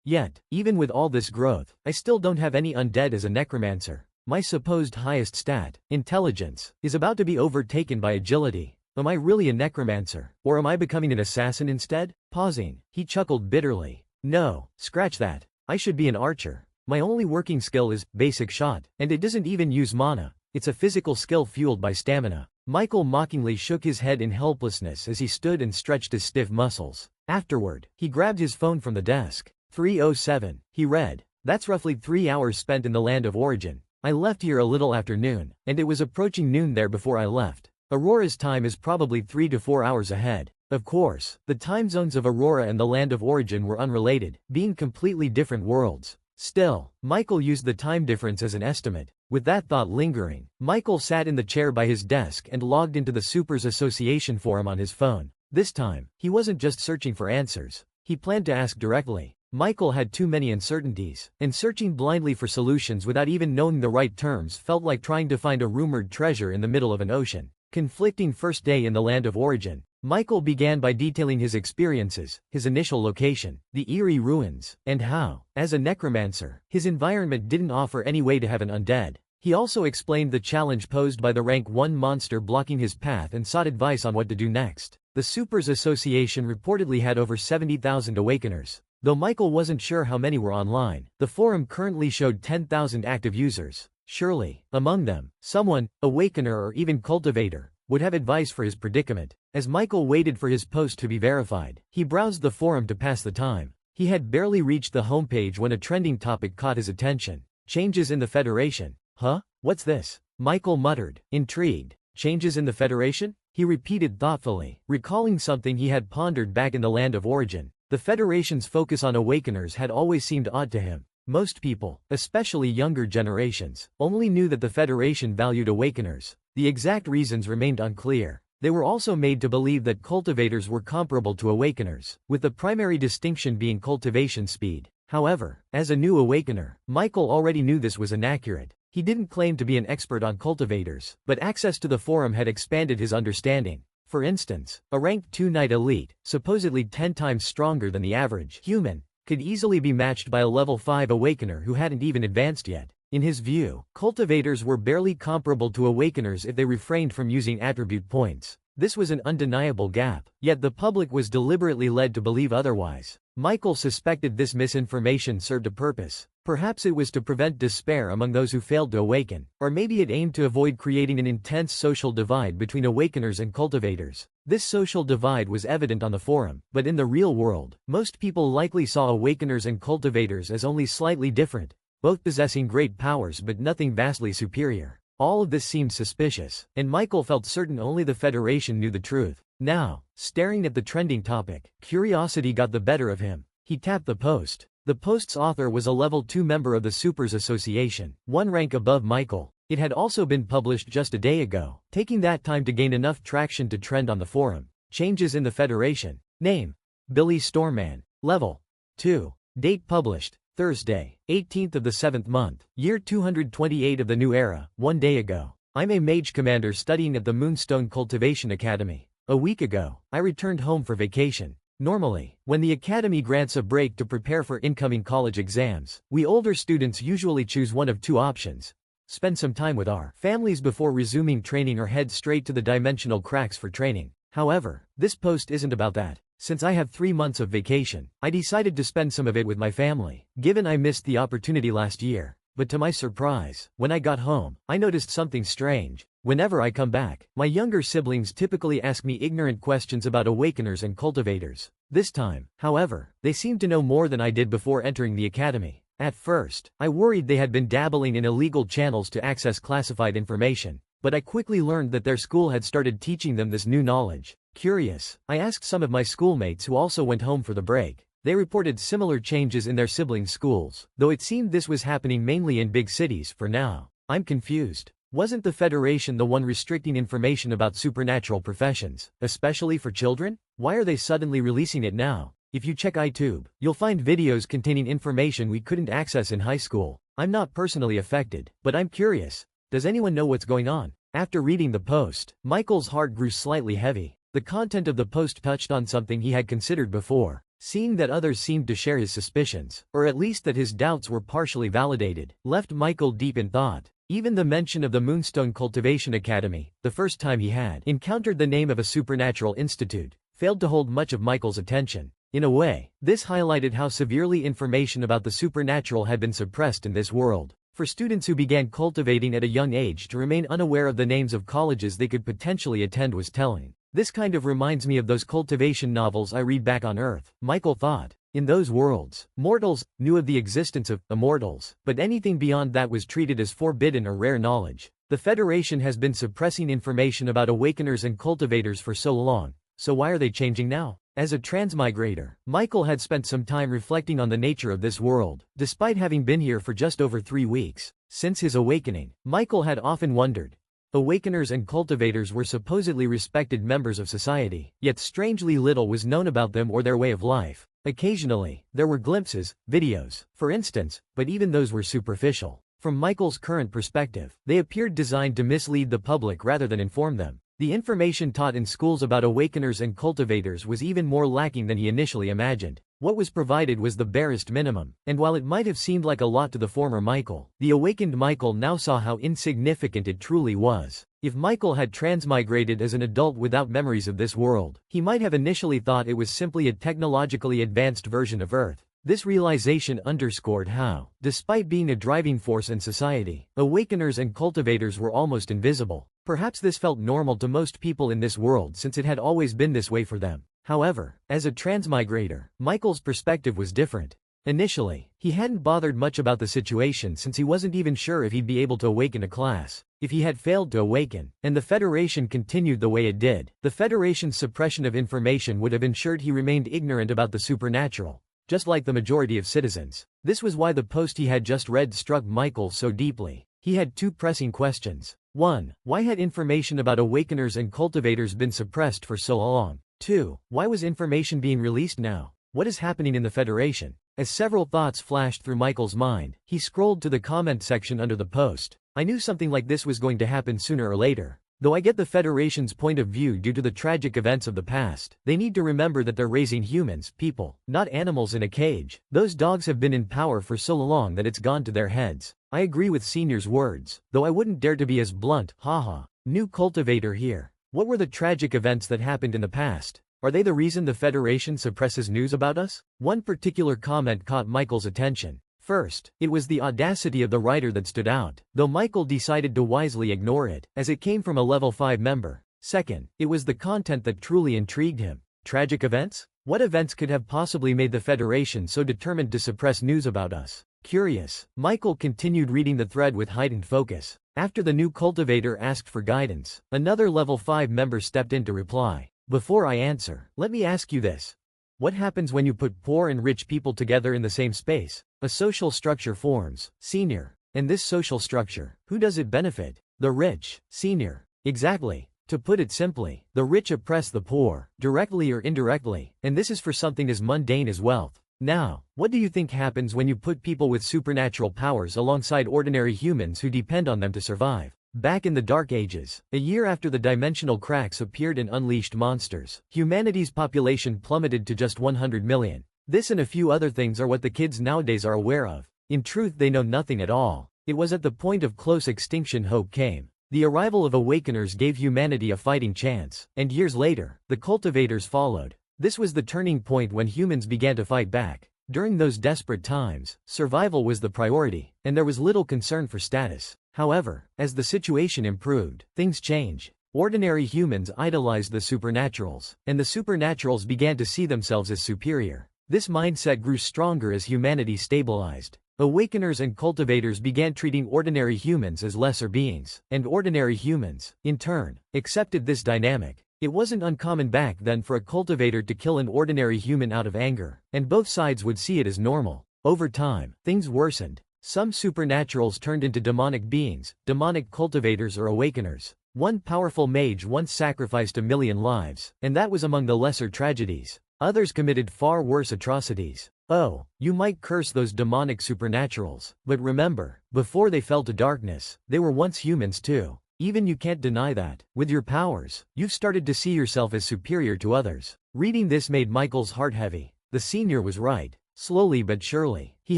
Yet, even with all this growth, I still don't have any undead as a necromancer. My supposed highest stat, intelligence, is about to be overtaken by agility. Am I really a necromancer, or am I becoming an assassin instead? Pausing, he chuckled bitterly. No, scratch that. I should be an archer. My only working skill is basic shot, and it doesn't even use mana. It's a physical skill fueled by stamina. Michael mockingly shook his head in helplessness as he stood and stretched his stiff muscles. Afterward, he grabbed his phone from the desk. 3:07, he read. That's roughly 3 hours spent in the land of origin. I left here a little after noon, and it was approaching noon there before I left. Aurora's time is probably 3 to 4 hours ahead. Of course, the time zones of Aurora and the land of origin were unrelated, being completely different worlds. Still, Michael used the time difference as an estimate. With that thought lingering, Michael sat in the chair by his desk and logged into the Supers Association forum on his phone. This time, he wasn't just searching for answers. He planned to ask directly. Michael had too many uncertainties, and searching blindly for solutions without even knowing the right terms felt like trying to find a rumored treasure in the middle of an ocean. Conflicting first day in the land of origin. Michael began by detailing his experiences, his initial location, the eerie ruins, and how, as a necromancer, his environment didn't offer any way to have an undead. He also explained the challenge posed by the rank 1 monster blocking his path and sought advice on what to do next. The Supers Association reportedly had over 70,000 awakeners. Though Michael wasn't sure how many were online, the forum currently showed 10,000 active users. Surely, among them, someone, awakener or even cultivator, would have advice for his predicament. As Michael waited for his post to be verified, he browsed the forum to pass the time. He had barely reached the homepage when a trending topic caught his attention. Changes in the Federation. Huh? What's this? Michael muttered, intrigued. Changes in the Federation? He repeated thoughtfully, recalling something he had pondered back in the land of origin. The Federation's focus on awakeners had always seemed odd to him. Most people, especially younger generations, only knew that the Federation valued awakeners. The exact reasons remained unclear. They were also made to believe that cultivators were comparable to awakeners, with the primary distinction being cultivation speed. However, as a new awakener, Michael already knew this was inaccurate. He didn't claim to be an expert on cultivators, but access to the forum had expanded his understanding. For instance, a rank 2 Knight Elite, supposedly 10 times stronger than the average human, could easily be matched by a level 5 awakener who hadn't even advanced yet. In his view, cultivators were barely comparable to awakeners if they refrained from using attribute points. This was an undeniable gap, yet the public was deliberately led to believe otherwise. Michael suspected this misinformation served a purpose. Perhaps it was to prevent despair among those who failed to awaken, or maybe it aimed to avoid creating an intense social divide between awakeners and cultivators. This social divide was evident on the forum, but in the real world, most people likely saw awakeners and cultivators as only slightly different, both possessing great powers but nothing vastly superior. All of this seemed suspicious, and Michael felt certain only the Federation knew the truth. Now, staring at the trending topic, curiosity got the better of him. He tapped the post. The post's author was a level 2 member of the Supers Association, one rank above Michael. It had also been published just a day ago, taking that time to gain enough traction to trend on the forum. Changes in the Federation. Name: Billy Storman. Level: 2. Date published: Thursday, 18th of the 7th month, year 228 of the new era, 1 day ago. I'm a mage commander studying at the Moonstone Cultivation Academy. A week ago, I returned home for vacation. Normally, when the academy grants a break to prepare for incoming college exams, we older students usually choose one of two options: spend some time with our families before resuming training, or head straight to the dimensional cracks for training. However, this post isn't about that. Since I have 3 months of vacation, I decided to spend some of it with my family, given I missed the opportunity last year. But to my surprise, when I got home, I noticed something strange. Whenever I come back, my younger siblings typically ask me ignorant questions about awakeners and cultivators. This time, however, they seemed to know more than I did before entering the academy. At first, I worried they had been dabbling in illegal channels to access classified information, but I quickly learned that their school had started teaching them this new knowledge. Curious, I asked some of my schoolmates who also went home for the break. They reported similar changes in their siblings' schools, though it seemed this was happening mainly in big cities for now. I'm confused. Wasn't the Federation the one restricting information about supernatural professions, especially for children? Why are they suddenly releasing it now? If you check iTube, you'll find videos containing information we couldn't access in high school. I'm not personally affected, but I'm curious. Does anyone know what's going on? After reading the post, Michael's heart grew slightly heavy. The content of the post touched on something he had considered before. Seeing that others seemed to share his suspicions, or at least that his doubts were partially validated, left Michael deep in thought. Even the mention of the Moonstone Cultivation Academy, the first time he had encountered the name of a supernatural institute, failed to hold much of Michael's attention. In a way, this highlighted how severely information about the supernatural had been suppressed in this world. For students who began cultivating at a young age to remain unaware of the names of colleges they could potentially attend was telling. This kind of reminds me of those cultivation novels I read back on Earth, Michael thought. In those worlds, mortals knew of the existence of immortals, but anything beyond that was treated as forbidden or rare knowledge. The Federation has been suppressing information about awakeners and cultivators for so long, so why are they changing now? As a transmigrator, Michael had spent some time reflecting on the nature of this world, despite having been here for just over 3 weeks. Since his awakening, Michael had often wondered. Awakeners and cultivators were supposedly respected members of society, yet strangely little was known about them or their way of life. Occasionally, there were glimpses, videos, for instance, but even those were superficial. From Michael's current perspective, they appeared designed to mislead the public rather than inform them. The information taught in schools about awakeners and cultivators was even more lacking than he initially imagined. What was provided was the barest minimum, and while it might have seemed like a lot to the former Michael, the awakened Michael now saw how insignificant it truly was. If Michael had transmigrated as an adult without memories of this world, he might have initially thought it was simply a technologically advanced version of Earth. This realization underscored how, despite being a driving force in society, awakeners and cultivators were almost invisible. Perhaps this felt normal to most people in this world since it had always been this way for them. However, as a transmigrator, Michael's perspective was different. Initially, he hadn't bothered much about the situation since he wasn't even sure if he'd be able to awaken a class. If he had failed to awaken, and the Federation continued the way it did, the Federation's suppression of information would have ensured he remained ignorant about the supernatural, just like the majority of citizens. This was why the post he had just read struck Michael so deeply. He had two pressing questions. 1. Why had information about awakeners and cultivators been suppressed for so long? 2. Why was information being released now? What is happening in the Federation? As several thoughts flashed through Michael's mind, he scrolled to the comment section under the post. I knew something like this was going to happen sooner or later. Though I get the Federation's point of view due to the tragic events of the past, they need to remember that they're raising humans, people, not animals in a cage. Those dogs have been in power for so long that it's gone to their heads. I agree with Senior's words, though I wouldn't dare to be as blunt, haha. New cultivator here. What were the tragic events that happened in the past? Are they the reason the Federation suppresses news about us? One particular comment caught Michael's attention. First, it was the audacity of the writer that stood out, though Michael decided to wisely ignore it, as it came from a level 5 member. Second, it was the content that truly intrigued him. Tragic events? What events could have possibly made the Federation so determined to suppress news about us? Curious, Michael continued reading the thread with heightened focus. After the new cultivator asked for guidance, another level 5 member stepped in to reply. Before I answer, let me ask you this. What happens when you put poor and rich people together in the same space? A social structure forms, Senior. And this social structure, who does it benefit? The rich, Senior. Exactly. To put it simply, the rich oppress the poor, directly or indirectly, and this is for something as mundane as wealth. Now, what do you think happens when you put people with supernatural powers alongside ordinary humans who depend on them to survive? Back in the Dark Ages, a year after the dimensional cracks appeared and unleashed monsters, humanity's population plummeted to just 100 million. This and a few other things are what the kids nowadays are aware of. In truth, they know nothing at all. It was at the point of close extinction hope came. The arrival of awakeners gave humanity a fighting chance, and years later, the cultivators followed. This was the turning point when humans began to fight back. During those desperate times, survival was the priority, and there was little concern for status. However, as the situation improved, things changed. Ordinary humans idolized the supernaturals, and the supernaturals began to see themselves as superior. This mindset grew stronger as humanity stabilized. Awakeners and cultivators began treating ordinary humans as lesser beings, and ordinary humans, in turn, accepted this dynamic. It wasn't uncommon back then for a cultivator to kill an ordinary human out of anger, and both sides would see it as normal. Over time, things worsened. Some supernaturals turned into demonic beings, demonic cultivators or awakeners. One powerful mage once sacrificed 1 million lives, and that was among the lesser tragedies. Others committed far worse atrocities. Oh, you might curse those demonic supernaturals, but remember, before they fell to darkness, they were once humans too. Even you can't deny that. With your powers, you've started to see yourself as superior to others. Reading this made Michael's heart heavy. The Senior was right. Slowly but surely, he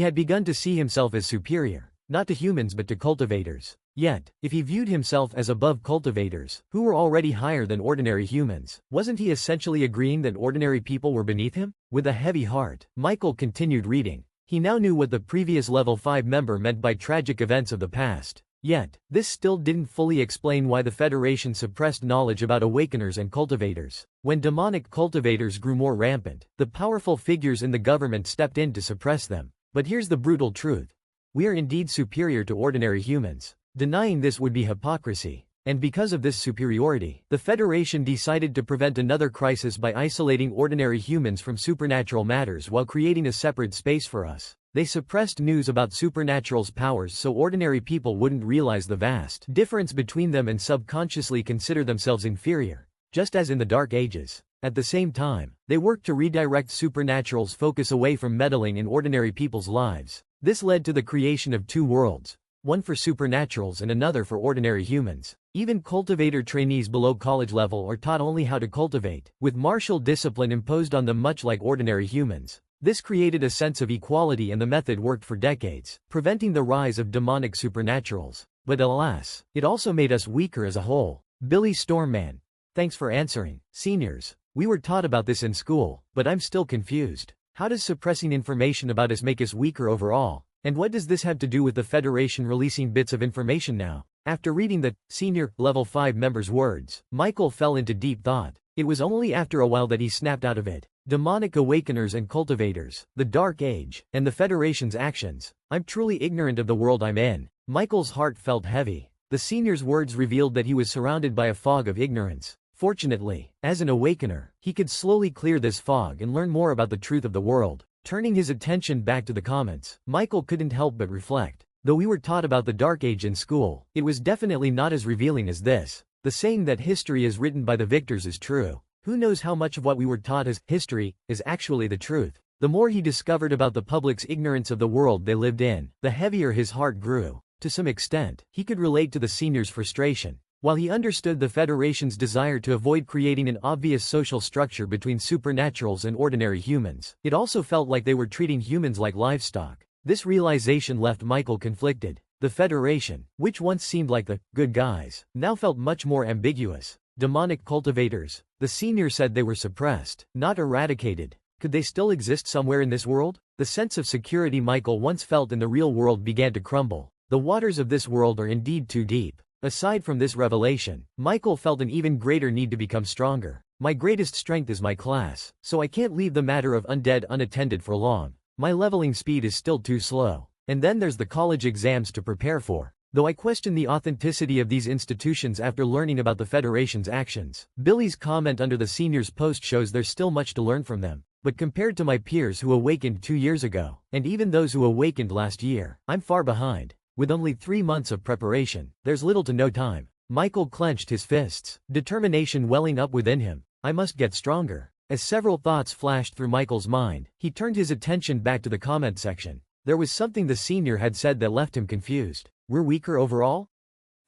had begun to see himself as superior, not to humans but to cultivators. Yet, if he viewed himself as above cultivators, who were already higher than ordinary humans, wasn't he essentially agreeing that ordinary people were beneath him? With a heavy heart, Michael continued reading. He now knew what the previous level 5 member meant by tragic events of the past. Yet, this still didn't fully explain why the Federation suppressed knowledge about awakeners and cultivators. When demonic cultivators grew more rampant, the powerful figures in the government stepped in to suppress them. But here's the brutal truth. We are indeed superior to ordinary humans. Denying this would be hypocrisy. And because of this superiority, the Federation decided to prevent another crisis by isolating ordinary humans from supernatural matters while creating a separate space for us. They suppressed news about supernatural's powers so ordinary people wouldn't realize the vast difference between them and subconsciously consider themselves inferior. Just as in the Dark Ages, At the same time, they worked to redirect Supernatural's focus away from meddling in ordinary people's lives. This led to the creation of two worlds, one for supernaturals and another for ordinary humans. Even cultivator trainees below college level are taught only how to cultivate, with martial discipline imposed on them much like ordinary humans. This created a sense of equality and the method worked for decades, preventing the rise of demonic supernaturals. But alas, it also made us weaker as a whole. Billy Stormman. Thanks for answering. Seniors, we were taught about this in school, but I'm still confused. How does suppressing information about us make us weaker overall? And what does this have to do with the Federation releasing bits of information now? After reading the senior level 5 member's words, Michael fell into deep thought. It was only after a while that he snapped out of it. Demonic awakeners and cultivators, the Dark Age, and the Federation's actions. I'm truly ignorant of the world I'm in. Michael's heart felt heavy. The senior's words revealed that he was surrounded by a fog of ignorance. Fortunately, as an awakener, he could slowly clear this fog and learn more about the truth of the world. Turning his attention back to the comments, Michael couldn't help but reflect. Though we were taught about the Dark Age in school, it was definitely not as revealing as this. The saying that history is written by the victors is true. Who knows how much of what we were taught as history is actually the truth? The more he discovered about the public's ignorance of the world they lived in, the heavier his heart grew. To some extent, he could relate to the senior's frustration. While he understood the Federation's desire to avoid creating an obvious social structure between supernaturals and ordinary humans, it also felt like they were treating humans like livestock. This realization left Michael conflicted. The Federation, which once seemed like the good guys, now felt much more ambiguous. Demonic cultivators. The senior said they were suppressed, not eradicated. Could they still exist somewhere in this world? The sense of security Michael once felt in the real world began to crumble. The waters of this world are indeed too deep. Aside from this revelation, Michael felt an even greater need to become stronger. My greatest strength is my class, so I can't leave the matter of undead unattended for long. My leveling speed is still too slow. And then there's the college exams to prepare for. Though I question the authenticity of these institutions after learning about the Federation's actions, Billy's comment under the senior's post shows there's still much to learn from them. But compared to my peers who awakened 2 years ago, and even those who awakened last year, I'm far behind. With only 3 months of preparation, there's little to no time. Michael clenched his fists, determination welling up within him. I must get stronger. As several thoughts flashed through Michael's mind, he turned his attention back to the comment section. There was something the senior had said that left him confused. We're weaker overall?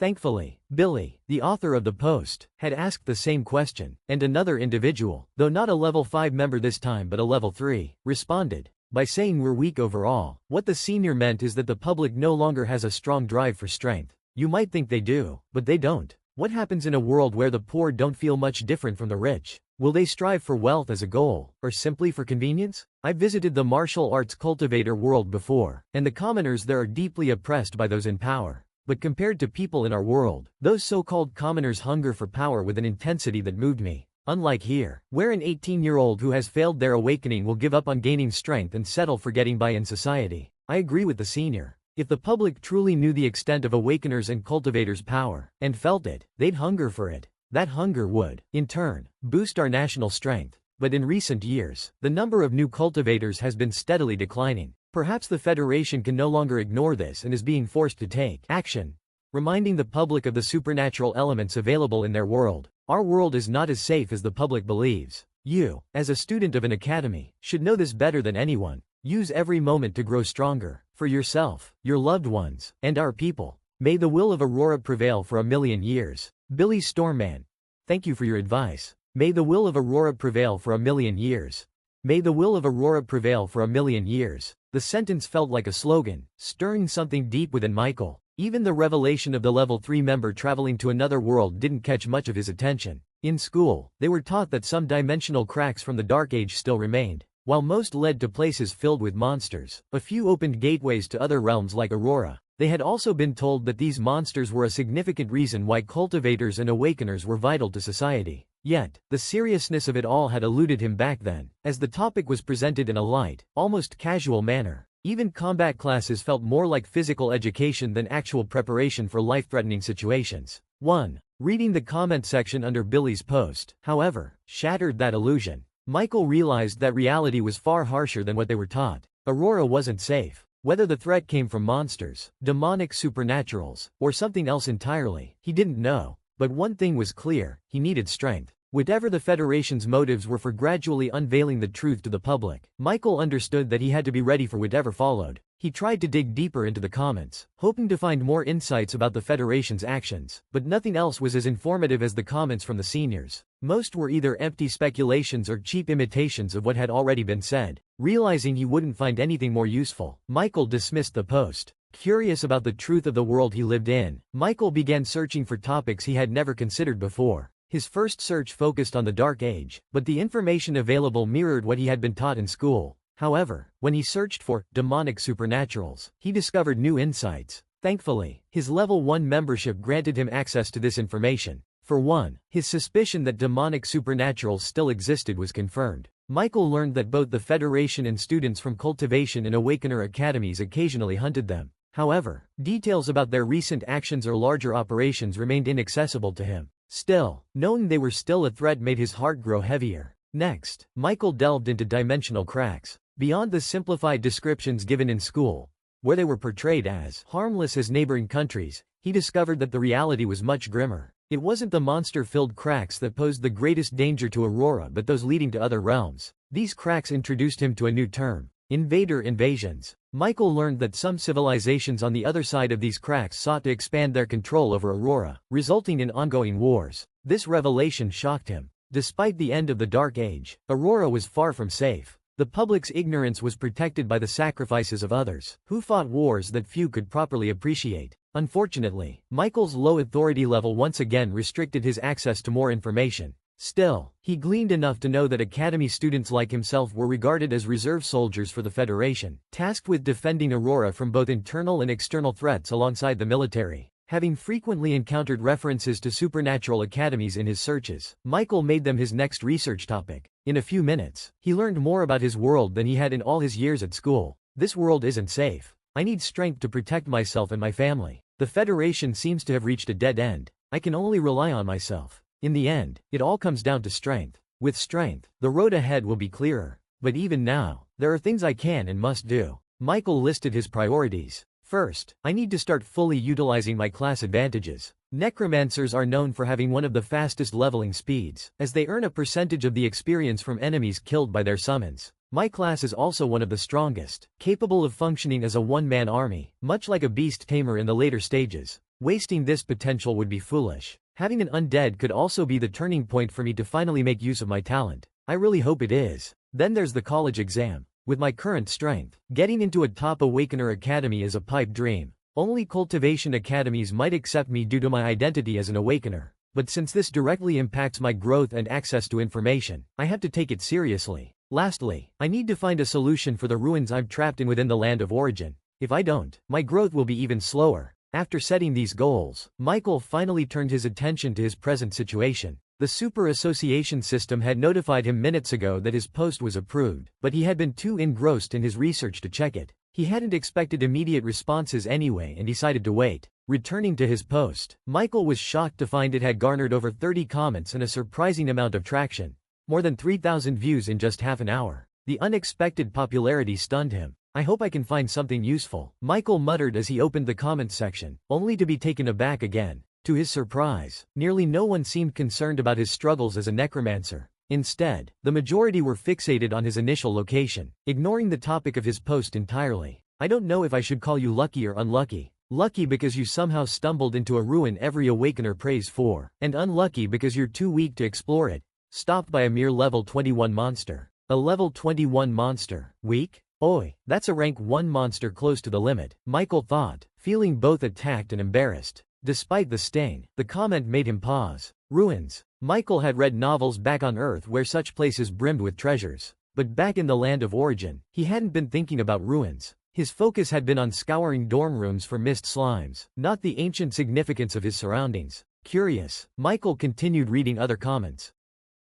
Thankfully, Billy, the author of the post, had asked the same question, and another individual, though not a level 5 member this time but a level 3, responded by saying we're weak overall. What the senior meant is that the public no longer has a strong drive for strength. You might think they do, but they don't. What happens in a world where the poor don't feel much different from the rich? Will they strive for wealth as a goal, or simply for convenience? I've visited the martial arts cultivator world before, and the commoners there are deeply oppressed by those in power. But compared to people in our world, those so-called commoners hunger for power with an intensity that moved me. Unlike here, where an 18-year-old who has failed their awakening will give up on gaining strength and settle for getting by in society. I agree with the senior. If the public truly knew the extent of awakeners and cultivators' power, and felt it, they'd hunger for it. That hunger would, in turn, boost our national strength. But in recent years, the number of new cultivators has been steadily declining. Perhaps the Federation can no longer ignore this and is being forced to take action, reminding the public of the supernatural elements available in their world. Our world is not as safe as the public believes. You, as a student of an academy, should know this better than anyone. Use every moment to grow stronger, for yourself, your loved ones, and our people. May the will of Aurora prevail for 1,000,000 years. Billy Stormman. Thank you for your advice. May the will of Aurora prevail for 1,000,000 years. May the will of Aurora prevail for 1,000,000 years. The sentence felt like a slogan, stirring something deep within Michael. Even the revelation of the level 3 member traveling to another world didn't catch much of his attention. In school, they were taught that some dimensional cracks from the Dark Age still remained. While most led to places filled with monsters, a few opened gateways to other realms like Aurora. They had also been told that these monsters were a significant reason why cultivators and awakeners were vital to society. Yet, the seriousness of it all had eluded him back then, as the topic was presented in a light, almost casual manner. Even combat classes felt more like physical education than actual preparation for life-threatening situations. 1. Reading the comment section under Billy's post, however, shattered that illusion. Michael realized that reality was far harsher than what they were taught. Aurora wasn't safe. Whether the threat came from monsters, demonic supernaturals, or something else entirely, he didn't know. But one thing was clear, he needed strength. Whatever the Federation's motives were for gradually unveiling the truth to the public, Michael understood that he had to be ready for whatever followed. He tried to dig deeper into the comments, hoping to find more insights about the Federation's actions, but nothing else was as informative as the comments from the seniors. Most were either empty speculations or cheap imitations of what had already been said. Realizing he wouldn't find anything more useful, Michael dismissed the post. Curious about the truth of the world he lived in, Michael began searching for topics he had never considered before. His first search focused on the Dark Age, but the information available mirrored what he had been taught in school. However, when he searched for demonic supernaturals, he discovered new insights. Thankfully, his level 1 membership granted him access to this information. For one, his suspicion that demonic supernaturals still existed was confirmed. Michael learned that both the Federation and students from Cultivation and Awakener academies occasionally hunted them. However, details about their recent actions or larger operations remained inaccessible to him. Still, knowing they were still a threat made his heart grow heavier. Next, Michael delved into dimensional cracks. Beyond the simplified descriptions given in school, where they were portrayed as harmless as neighboring countries, he discovered that the reality was much grimmer. It wasn't the monster-filled cracks that posed the greatest danger to Aurora but those leading to other realms. These cracks introduced him to a new term: invader invasions. Michael learned that some civilizations on the other side of these cracks sought to expand their control over Aurora, resulting in ongoing wars. This revelation shocked him. Despite the end of the Dark Age, Aurora was far from safe. The public's ignorance was protected by the sacrifices of others, who fought wars that few could properly appreciate. Unfortunately, Michael's low authority level once again restricted his access to more information. Still, he gleaned enough to know that Academy students like himself were regarded as reserve soldiers for the Federation, tasked with defending Aurora from both internal and external threats alongside the military. Having frequently encountered references to supernatural academies in his searches, Michael made them his next research topic. In a few minutes, he learned more about his world than he had in all his years at school. This world isn't safe. I need strength to protect myself and my family. The Federation seems to have reached a dead end. I can only rely on myself. In the end, it all comes down to strength. With strength, the road ahead will be clearer. But even now, there are things I can and must do. Michael listed his priorities. First, I need to start fully utilizing my class advantages. Necromancers are known for having one of the fastest leveling speeds, as they earn a percentage of the experience from enemies killed by their summons. My class is also one of the strongest, capable of functioning as a one-man army, much like a beast tamer in the later stages. Wasting this potential would be foolish. Having an undead could also be the turning point for me to finally make use of my talent. I really hope it is. Then there's the college exam. With my current strength, getting into a top Awakener academy is a pipe dream. Only cultivation academies might accept me due to my identity as an Awakener. But since this directly impacts my growth and access to information, I have to take it seriously. Lastly, I need to find a solution for the ruins I'm trapped in within the land of origin. If I don't, my growth will be even slower. After setting these goals, Michael finally turned his attention to his present situation. The Super Association system had notified him minutes ago that his post was approved, but he had been too engrossed in his research to check it. He hadn't expected immediate responses anyway and decided to wait. Returning to his post, Michael was shocked to find it had garnered over 30 comments and a surprising amount of traction. More than 3,000 views in just half an hour. The unexpected popularity stunned him. I hope I can find something useful, Michael muttered as he opened the comments section, only to be taken aback again. To his surprise, nearly no one seemed concerned about his struggles as a necromancer. Instead, the majority were fixated on his initial location, ignoring the topic of his post entirely. I don't know if I should call you lucky or unlucky. Lucky because you somehow stumbled into a ruin every Awakener prays for, and unlucky because you're too weak to explore it. Stopped by a mere level 21 monster. A level 21 monster. Weak? Oi, that's a rank 1 monster close to the limit, Michael thought, feeling both attacked and embarrassed. Despite the sting, the comment made him pause. Ruins. Michael had read novels back on Earth where such places brimmed with treasures. But back in the land of origin, he hadn't been thinking about ruins. His focus had been on scouring dorm rooms for mist slimes, not the ancient significance of his surroundings. Curious, Michael continued reading other comments.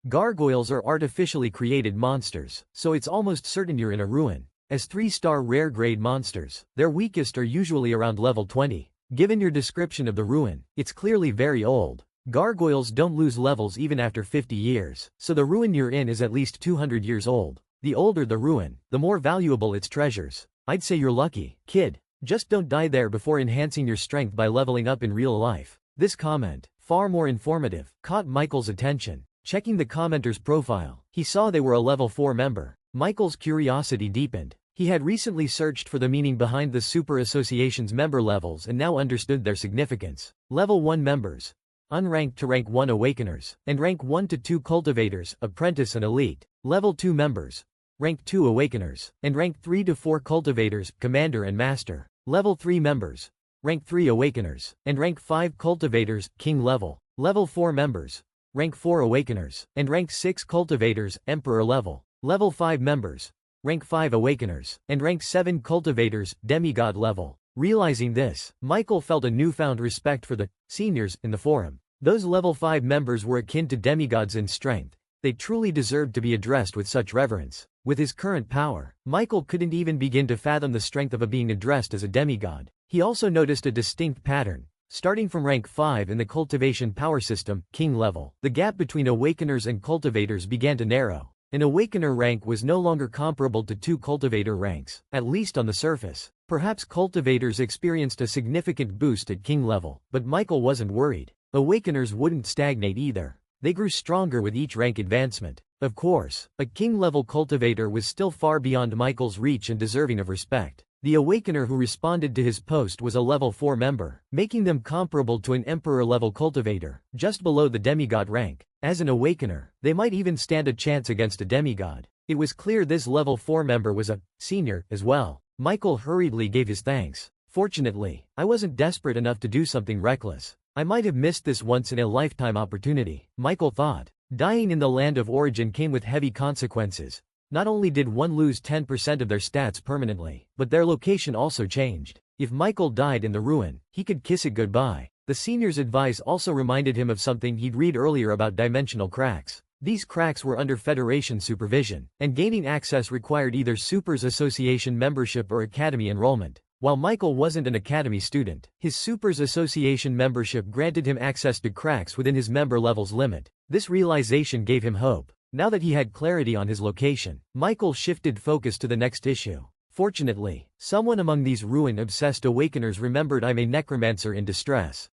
Gargoyles are artificially created monsters, so it's almost certain you're in a ruin. As 3-star rare grade monsters, their weakest are usually around level 20. Given your description of the ruin, it's clearly very old. Gargoyles don't lose levels even after 50 years, so the ruin you're in is at least 200 years old. The older the ruin, the more valuable its treasures. I'd say you're lucky, kid. Just don't die there before enhancing your strength by leveling up in real life. This comment, far more informative, caught Michael's attention. Checking the commenter's profile, he saw they were a level 4 member. Michael's curiosity deepened. He had recently searched for the meaning behind the Super Association's member levels and now understood their significance. Level 1 members. Unranked to Rank 1 Awakeners, and Rank 1 to 2 Cultivators, Apprentice and Elite. Level 2 members. Rank 2 Awakeners, and Rank 3 to 4 Cultivators, Commander and Master. Level 3 members. Rank 3 Awakeners, and Rank 5 Cultivators, King level. Level 4 members. Rank 4 Awakeners, and Rank 6 Cultivators, Emperor level. Level 5 members. Rank 5 Awakeners, and Rank 7 Cultivators, Demigod level. Realizing this, Michael felt a newfound respect for the seniors in the forum. Those level 5 members were akin to demigods in strength. They truly deserved to be addressed with such reverence. With his current power, Michael couldn't even begin to fathom the strength of a being addressed as a demigod. He also noticed a distinct pattern. Starting from Rank 5 in the cultivation power system, King level, the gap between Awakeners and Cultivators began to narrow. An Awakener rank was no longer comparable to 2 Cultivator ranks, at least on the surface. Perhaps Cultivators experienced a significant boost at King level, but Michael wasn't worried. Awakeners wouldn't stagnate either. They grew stronger with each rank advancement. Of course, a King-level cultivator was still far beyond Michael's reach and deserving of respect. The Awakener who responded to his post was a level 4 member, making them comparable to an Emperor-level cultivator, just below the demigod rank. As an Awakener, they might even stand a chance against a demigod. It was clear this level 4 member was a senior as well. Michael hurriedly gave his thanks. Fortunately, I wasn't desperate enough to do something reckless. I might have missed this once-in-a-lifetime opportunity, Michael thought. Dying in the land of origin came with heavy consequences. Not only did one lose 10% of their stats permanently, but their location also changed. If Michael died in the ruin, he could kiss it goodbye. The senior's advice also reminded him of something he'd read earlier about dimensional cracks. These cracks were under Federation supervision, and gaining access required either Supers Association membership or Academy enrollment. While Michael wasn't an Academy student, his Supers Association membership granted him access to cracks within his member level's limit. This realization gave him hope. Now that he had clarity on his location, Michael shifted focus to the next issue. Fortunately, someone among these ruin-obsessed Awakeners remembered I'm a necromancer in distress.